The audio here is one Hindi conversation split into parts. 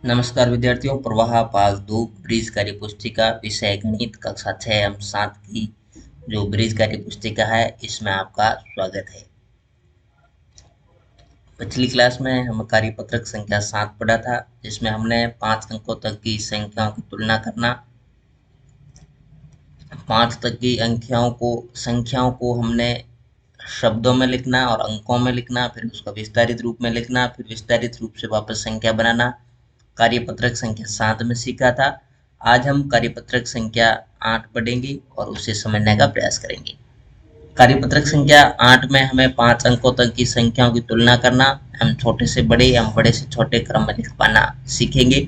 नमस्कार विद्यार्थियों, प्रवाह भाग 2 ब्रिज कार्य पुस्तिका विषय गणित कक्षा 6 एवं 7 की जो ब्रिज कार्य पुस्तिका है इसमें आपका स्वागत है। पिछली क्लास में हम कार्यपत्रक संख्या 7 पढ़ा था, जिसमें हमने 5 अंकों तक की संख्याओं की तुलना करना, 5 तक की संख्याओं को हमने शब्दों में लिखना और अंकों में लिखना, फिर उसका विस्तारित रूप में लिखना, फिर विस्तारित रूप से वापस संख्या बनाना कार्यपत्रक संख्या 7 में सीखा था। आज हम कार्यपत्रक संख्या 8 पढ़ेंगे और उसे समझने का प्रयास करेंगे। कार्यपत्रक संख्या 8 में हमें 5 अंकों तक की संख्याओं की तुलना करना, हम छोटे से बड़े या बड़े से छोटे क्रम में लिख पाना सीखेंगे।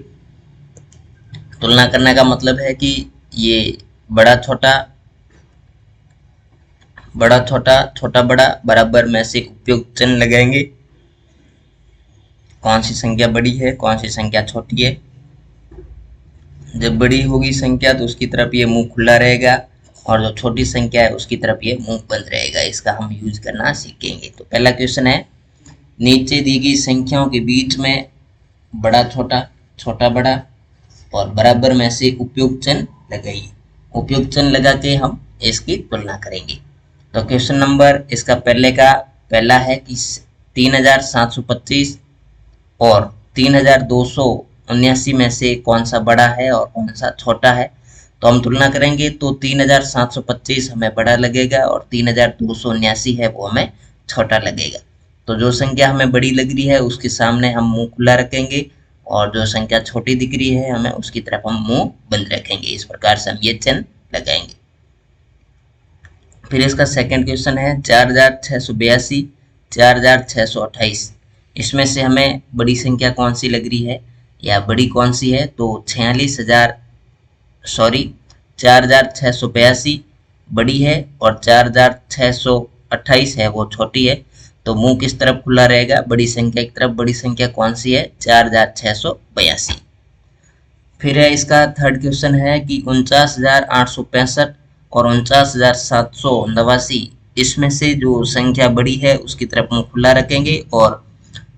तुलना करने का मतलब है कि ये बड़ा छोटा छोटा बड़ा बराबर में से उपयुक्त चिन्ह लगाएंगे। कौन सी संख्या बड़ी है, कौन सी संख्या छोटी है। जब बड़ी होगी संख्या तो उसकी तरफ ये मुंह खुला रहेगा और जो छोटी संख्या है उसकी तरफ ये मुंह बंद रहेगा। इसका हम यूज करना सीखेंगे। तो पहला क्वेश्चन है, नीचे दी गई संख्याओं के बीच में बड़ा छोटा बड़ा और बराबर में से उपयुक्त चिन्ह लगाइए। उपयुक्त चिन्ह लगा के हम इसकी तुलना करेंगे। तो क्वेश्चन नंबर इसका पहला है कि 3725 और 3279 में से कौन सा बड़ा है और कौन सा छोटा है। तो हम तुलना करेंगे तो 3725 हमें बड़ा लगेगा और 3279 है वो हमें छोटा लगेगा। तो जो संख्या हमें बड़ी लग रही है उसके सामने हम मुंह खुला रखेंगे और जो संख्या छोटी दिख रही है हमें उसकी तरफ हम मुंह बंद रखेंगे। इस प्रकार से हम ये चिन्ह लगाएंगे। फिर इसका सेकंड क्वेश्चन है 4682 4628, इसमें से हमें बड़ी संख्या कौन सी लग रही है या बड़ी कौन सी है। तो 4682 बड़ी है और 4628 है वो छोटी है। तो मुंह किस तरफ खुला रहेगा, बड़ी संख्या की तरफ। बड़ी संख्या कौन सी है, 4682। फिर है इसका थर्ड क्वेश्चन है कि 49,865 और 49,789, इसमें से जो संख्या बड़ी है उसकी तरफ मुंह खुला रखेंगे और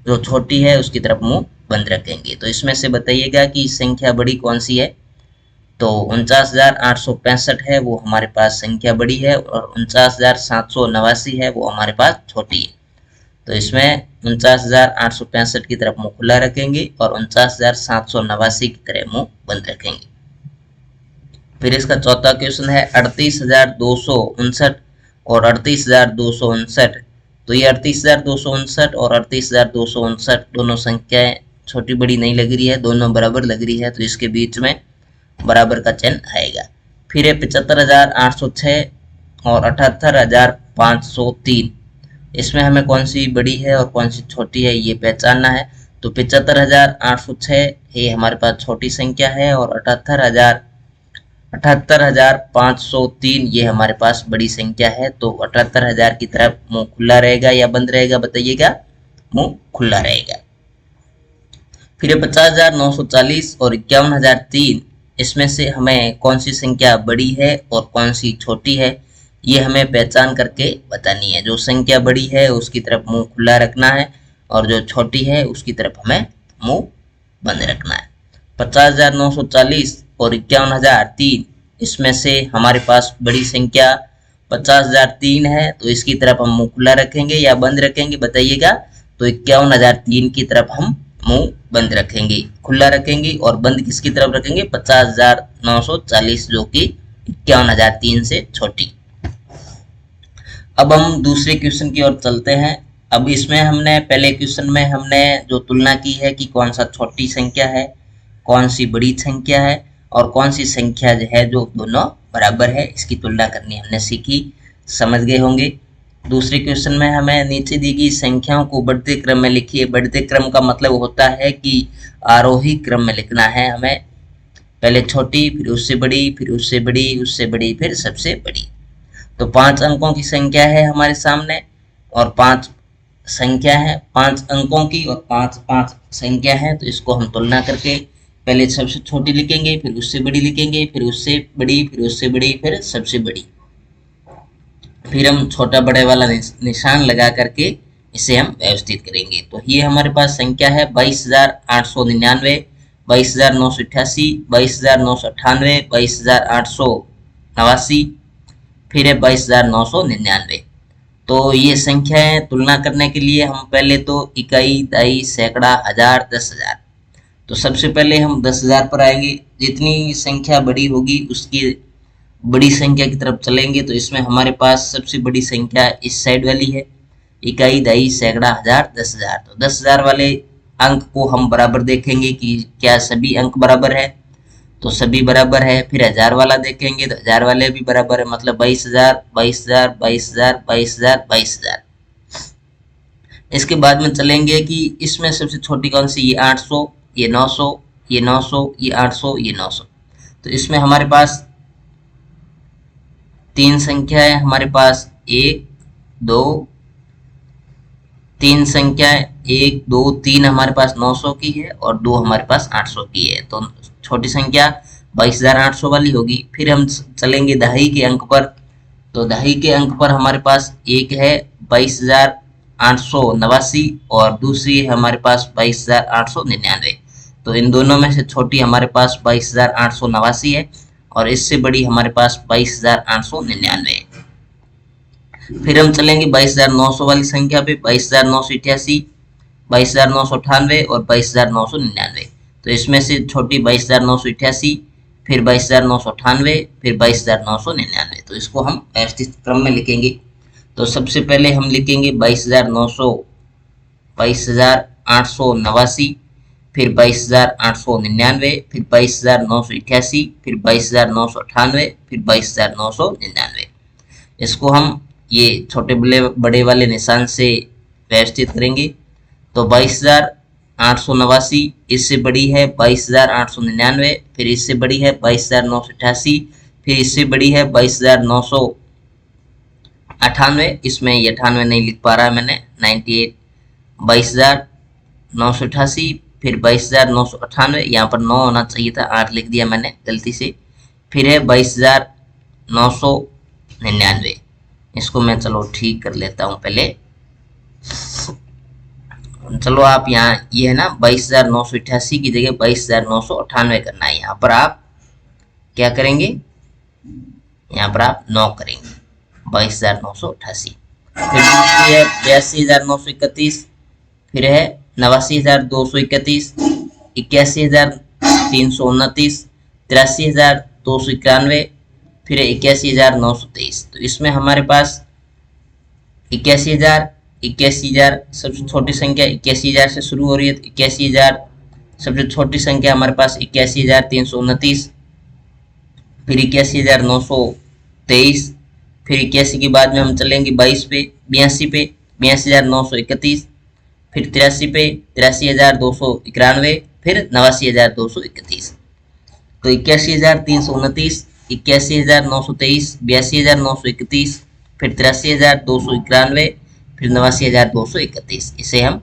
जो छोटी है उसकी तरफ मुंह बंद रखेंगे। तो इसमें से बताइएगा कि संख्या बड़ी कौन सी है। तो 49,865 है वो हमारे पास संख्या बड़ी है और 49,789 है वो हमारे पास छोटी है। तो इसमें 49,865 की तरफ मुंह खुला रखेंगे और 49,789 की तरफ मुंह बंद रखेंगे। फिर इसका चौथा क्वेश्चन है 38,259 और 38,259। तो ये 38,259 और 38,259 दोनों संख्याएं छोटी बड़ी नहीं लग रही है, दोनों बराबर लग रही है। तो इसके बीच में बराबर का चिन्ह आएगा। फिर है 75,806 और 78,503, इसमें हमें कौन सी बड़ी है और कौन सी छोटी है ये पहचानना है। तो 75,806 ये हमारे पास छोटी संख्या है और 78,503 ये हमारे पास बड़ी संख्या है। तो 78,000 की तरफ मुंह खुला रहेगा या बंद रहेगा, बताइएगा। मुंह खुला रहेगा। फिर 50,940 और 51,003, इसमें से हमें कौन सी संख्या बड़ी है और कौन सी छोटी है ये हमें पहचान करके बतानी है। जो संख्या बड़ी है उसकी तरफ मुंह खुला रखना है और जो छोटी है उसकी तरफ हमें मुंह बंद रखना है। 50,940 और 51,003, इसमें से हमारे पास बड़ी संख्या 50,003 है। तो इसकी तरफ हम मुंह खुला रखेंगे या बंद रखेंगे, बताइएगा। तो 51,003 की तरफ हम मुंह बंद रखेंगे, खुला रखेंगे और बंद किसकी तरफ रखेंगे, 50,940 जो कि 51,003 से छोटी। अब हम दूसरे क्वेश्चन की ओर चलते हैं। अब इसमें हमने पहले क्वेश्चन में हमने जो तुलना की है कि कौन सा छोटी संख्या है, कौन सी बड़ी संख्या है और कौन सी संख्या है जो दोनों बराबर है, इसकी तुलना करनी हमने सीखी, समझ गए होंगे। दूसरे क्वेश्चन में हमें नीचे दी गई संख्याओं को बढ़ते क्रम में लिखिए। बढ़ते क्रम का मतलब होता है कि आरोही क्रम में लिखना है हमें। पहले छोटी, फिर उससे बड़ी, फिर उससे बड़ी, उससे बड़ी, फिर सबसे बड़ी। तो 5 अंकों की संख्या है हमारे सामने और 5 संख्या है, 5 अंकों की और 5 संख्या है। तो इसको हम तुलना करके पहले सबसे छोटी लिखेंगे, फिर उससे बड़ी लिखेंगे, फिर उससे बड़ी, फिर उससे बड़ी, फिर सबसे बड़ी। फिर हम छोटा बड़े वाला निशान लगा करके इसे हम व्यवस्थित करेंगे। तो ये हमारे पास संख्या है 22,899, 22,988, 22,998, 22,889, फिर है 22,999। तो ये संख्याएं तुलना करने के लिए हम पहले तो इकाई, दहाई, सैकड़ा, हजार, 10,000। तो सबसे पहले हम 10,000 पर आएंगे। जितनी संख्या बड़ी होगी उसकी बड़ी संख्या की तरफ चलेंगे। तो इसमें हमारे पास सबसे बड़ी संख्या इस साइड वाली है, इकाई, दहाई, सैकड़ा, हजार, 10,000। तो 10,000 वाले अंक को हम बराबर देखेंगे कि क्या सभी अंक बराबर है, तो सभी बराबर है। फिर हजार वाला देखेंगे तो हजार वाले भी बराबर है, मतलब 22,000, 22,000, 22,000, 22,000, 22,000। इसके बाद में चलेंगे कि इसमें सबसे छोटी कौन सी, ये 800, ये 900, ये 900, ये 800, ये 900। तो इसमें हमारे पास तीन संख्या है, हमारे पास 1, 2, 3 संख्या है, 1, 2, 3 हमारे पास 900 की है और 2 हमारे पास 800 की है। तो छोटी संख्या 22,800 वाली होगी। फिर हम चलेंगे दहाई के अंक पर। तो दहाई के अंक पर हमारे पास एक है 22,889 और दूसरी है हमारे पास 22,899। तो इन दोनों में से छोटी हमारे पास 22,889 है और इससे बड़ी हमारे पास 22,899 है। फिर हम चलेंगे 22,900 वाली संख्या पे, 22,988, 22,998 और 22,999। तो इसमें से छोटी 22,988, फिर 22,998, फिर 22,999। तो इसको हम व्यवस्थित क्रम में लिखेंगे। तो सबसे पहले हम लिखेंगे 22,900, 22,889, फिर 22,899, फिर 22,988, फिर 22,998, फिर 22,999। इसको हम ये छोटे बड़े वाले निशान से व्यवस्थित करेंगे। तो 22,889 इससे बड़ी है 22,899, फिर इससे बड़ी है 22,988, फिर इससे बड़ी है 22,998। इसमें ये 98 नहीं लिख पा रहा है मैंने, 98, 22,988, फिर 22,998, यहाँ पर 9 होना चाहिए था, 8 लिख दिया मैंने गलती से। फिर है 22,999। इसको मैं चलो ठीक कर लेता हूँ पहले। चलो आप यहाँ ये है ना 22,988 की जगह 22,998 करना है। यहाँ पर आप क्या करेंगे, यहाँ पर आप 9 करेंगे, 22,988। फिर दूसरी है 82,931, फिर है 89,231, 81,329, 83,291, फिर 81,923। तो इसमें हमारे पास 81,000 सबसे छोटी संख्या 81,000 से शुरू हो रही है। तो 81,000 सबसे छोटी संख्या हमारे पास 81,329, फिर 81,923, फिर 81 के बाद में हम चलेंगे 22 पे, 82 पे, 82,931, फिर 83 पे, 83,291, फिर 89,231। तो 81,329, 81,923, 82,931, फिर 83,291, फिर 89,231। इसे हम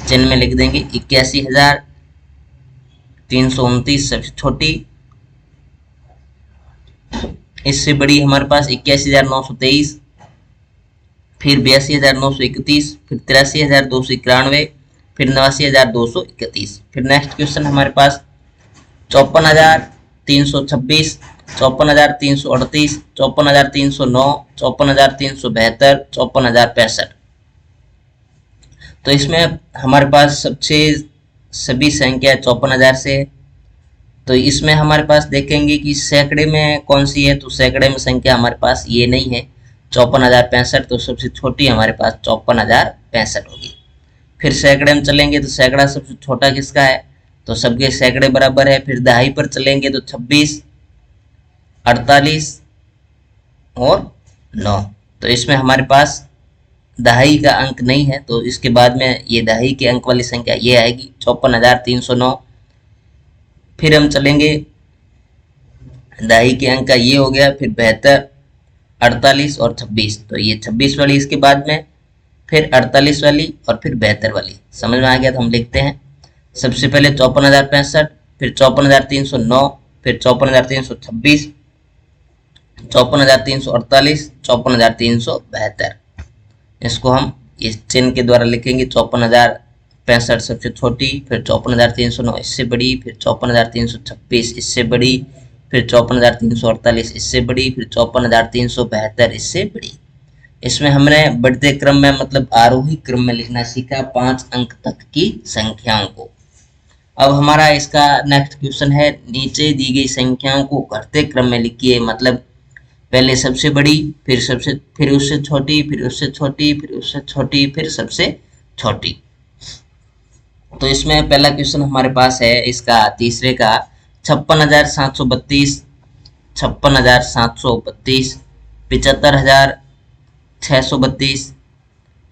चिन्ह में लिख देंगे। 81,329 सबसे छोटी, इससे बड़ी हमारे पास 81,923, फिर 82,931, फिर 83,291, फिर 89,231। फिर नेक्स्ट क्वेश्चन हमारे पास 54,326, 54,338, 54,309, 54,372, 54,065। तो इसमें हमारे पास सभी संख्या 54,000 से है। तो इसमें हमारे पास देखेंगे कि सैकड़े में कौन सी है। तो सैकड़े में संख्या हमारे पास ये नहीं है, 54,065। तो सबसे छोटी हमारे पास 54,065 होगी। फिर सैकड़े में चलेंगे तो सैकड़ा सबसे छोटा किसका है, तो सबके सैकड़े बराबर है। फिर दहाई पर चलेंगे तो 26, 48 और 9। तो इसमें हमारे पास दहाई का अंक नहीं है, तो इसके बाद में ये दहाई के अंक वाली संख्या ये आएगी 54,309। फिर हम चलेंगे दहाई के अंक का ये हो गया, फिर 72, 48 और 26। तो ये 26 वाली इसके बाद में, फिर 48 वाली और फिर 72 वाली। समझ में आ गया तो हम लिखते हैं। सबसे पहले 54,065, फिर 54,309, फिर 54,326, 54,348, 54,372। इसको हम इस चिन्ह के द्वारा लिखेंगे। 65 सबसे छोटी, फिर 54,309 इससे बड़ी, फिर 54,326 इससे बड़ी, फिर 54,348 इससे बड़ी, फिर 54,372 इससे बड़ी। इसमें हमने बढ़ते क्रम में मतलब आरोही क्रम में लिखना सीखा 5 अंक तक की संख्याओं को। अब हमारा इसका नेक्स्ट क्वेश्चन है, नीचे दी गई संख्याओं को घटते क्रम में लिखिए। मतलब पहले सबसे बड़ी, फिर उससे छोटी, फिर उससे छोटी, फिर उससे छोटी, फिर सबसे छोटी। तो इसमें पहला क्वेश्चन हमारे पास है इसका तीसरे का 56,732, 56,732, 75,632,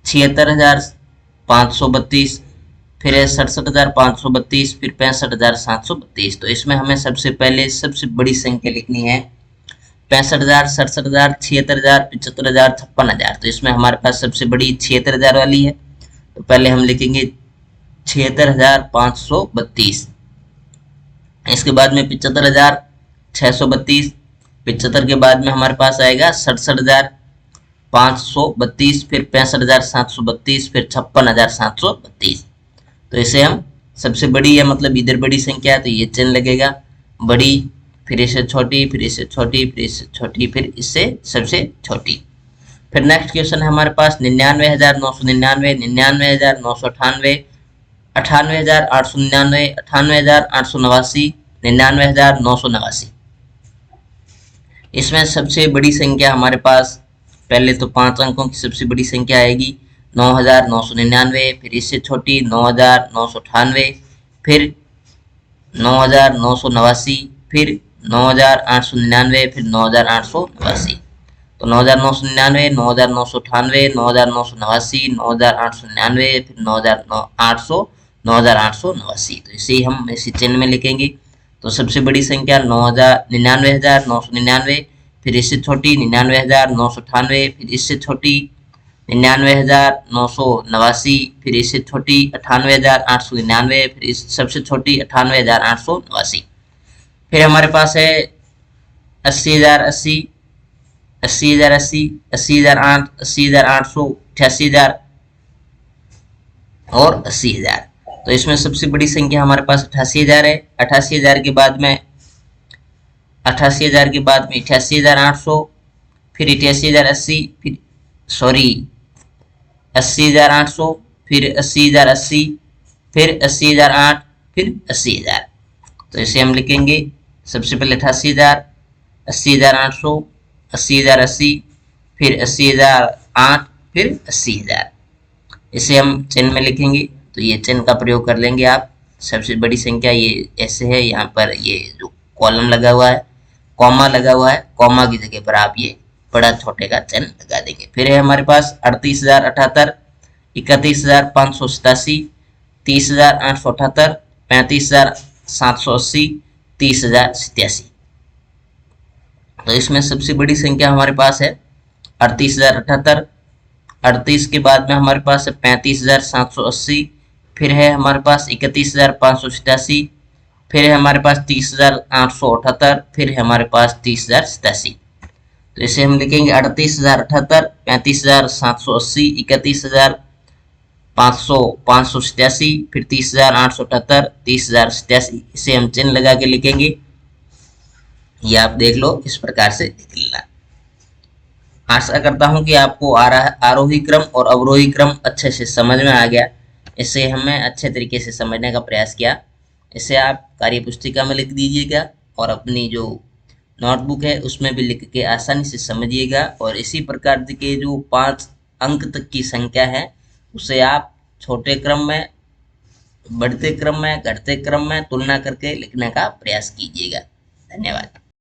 76,532, फिर है 67,532, फिर 65,732। तो इसमें हमें सबसे पहले सबसे बड़ी संख्या लिखनी है 65,000, 67,000, 76,000, 75,000, 56,000। तो इसमें हमारे पास सबसे बड़ी 76,000 वाली है। तो पहले हम लिखेंगे 76,532। इसके बाद में 75,632, 75 के बाद में हमारे पास आएगा 67,532, फिर 65,732, फिर 56,732। तो इसे हम सबसे बड़ी है मतलब इधर बड़ी संख्या है तो ये चिन्ह लगेगा बड़ी, फिर इससे छोटी, फिर इससे छोटी, फिर इससे छोटी, फिर इससे सबसे छोटी। फिर नेक्स्ट क्वेश्चन है हमारे पास 99,999, 99,998, 98,899, 98,889, 99,989। इसमें सबसे बड़ी संख्या हमारे पास पहले तो 5 अंकों की सबसे बड़ी संख्या आएगी 9,999, फिर इससे छोटी 9,998, फिर 9,989, फिर 9,899, फिर 9,889। तो 9,999, 9,998, 9,989, 9,899, फिर 9,889। तो इसे हम इसी चिन्ह में लिखेंगे। तो सबसे बड़ी संख्या 99,999, फिर इससे छोटी 99,998, फिर इससे छोटी 99,989, फिर इससे छोटी 98,899, फिर इस सबसे छोटी 98,889। फिर हमारे पास है 80,080, 80,080, 80,008, 80,800, 88,000 और 80,000। तो इसमें सबसे बड़ी संख्या हमारे पास 88,000 है। 88,000 के बाद में 88,800, फिर 88,080, फिर 80,800, फिर 80,080, फिर 80,008, फिर 80,000। तो इसे हम लिखेंगे सबसे पहले 88,000, 80,800, 80,080, फिर 80,008, फिर 80,000। इसे हम चिन्ह में लिखेंगे। तो ये चिन्ह का प्रयोग कर लेंगे आप। सबसे बड़ी संख्या ये ऐसे है, यहाँ पर ये जो कॉलम लगा हुआ है, कॉमा लगा हुआ है, कॉमा की जगह पर आप ये बड़ा छोटे का चिन्ह लगा देंगे। फिर है हमारे पास 38,078, 31,587, 30,878, 35,780, 30,087। तो इसमें सबसे बड़ी संख्या हमारे पास है 38,078, 38 के बाद में हमारे पास है 35,780, फिर है हमारे पास 31,587, फिर है हमारे पास 30,878, फिर है हमारे पास 30,087। तो इसे हम लिखेंगे 38,078, 35,780, 31,587, फिर 30,878, 30,087। इसे हम चिन्ह लगा के लिखेंगे। ये आप देख लो इस प्रकार से लिख लेना। आशा करता हूं कि आपको आरोही क्रम और अवरोही क्रम अच्छे से समझ में आ गया। इसे हमें अच्छे तरीके से समझने का प्रयास किया। इसे आप कार्य पुस्तिका में लिख दीजिएगा और अपनी जो नोटबुक है उसमें भी लिख के आसानी से समझिएगा। और इसी प्रकार के जो 5 अंक तक की संख्या है उसे आप छोटे क्रम में, बढ़ते क्रम में, घटते क्रम में तुलना करके लिखने का प्रयास कीजिएगा। धन्यवाद।